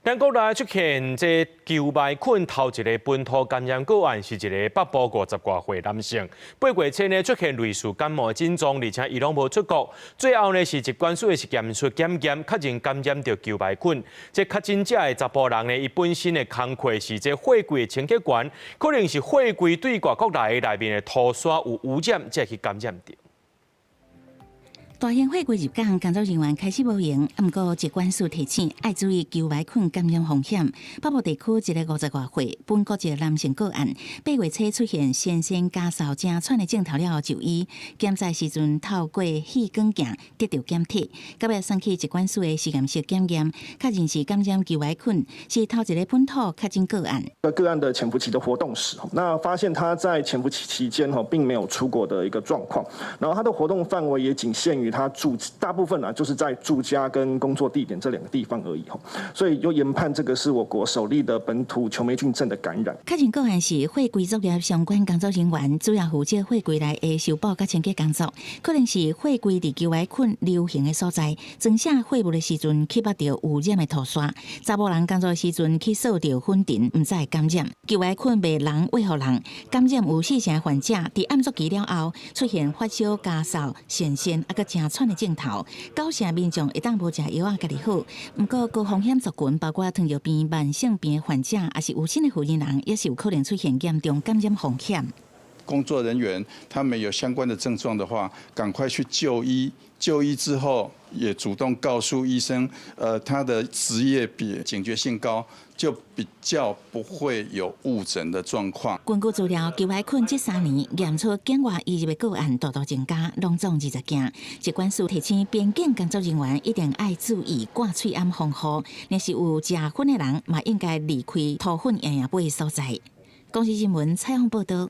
咱国内出现这球麦菌头一个本土感染个案，是一个北部50多岁男性。8月初呢出现类似感冒症状，而且伊拢无出国。最后呢是疾管署的是验出检确认感染着球麦菌。这确诊者的查甫人呢，伊本身的工课是这货柜清洁员，可能是货柜对外国内面的涂刷有污染，才去感染着。大型货柜入港，工作人员开始无闲，不过疾管署提醒要注意球麦菌感染风险。北部地区一个50多岁本国籍男性个案，8月初出现先先家扫正喘的症头了后就医，检查时阵透过气管镜得到检体，隔壁送去疾管署的实验室检验，确认是感染球麦菌，是头一个本土确诊个案。个案的潜伏期的活动史，那发现他在潜伏期期间并没有出国的一个状况，然后他的活动范围也仅限于他大部分就是在住家跟工作地点这2个地方而已，所以就研判这个是我国首例的本土球霉菌症的感染。确诊个案是货柜作业相关工作人员，主要负责货柜内的修补甲清洁工作，可能是货柜伫球麦菌流行的所在，装卸货物的时阵吸捌到污染的涂刷，查某人工作的时阵去扫到粉尘，唔知会感染。球麦菌被人喂互人，感染有4成患者伫按作期了后出现发烧、咳嗽、眩眩，啊，佮正喘的症头。9成民众会当无食药家己好，不过高风险族群包括糖尿病、慢性病的患者，也是有新的妇人，也是有可能出现严重感染风险。工作人员他们有相关的症状的话，赶快去就医。就医之后，也主动告诉医生，他的职业比警觉性高，就比较不会有误诊的状况。根据资料，球麦菌这3年验出境外移入的个案大大增加，拢总20件。疾管署提醒边境工作人员一定要注意挂喙安防护，若是有食粉的人，嘛应该离开涂粉营养杯的所在。公视新闻采访报道。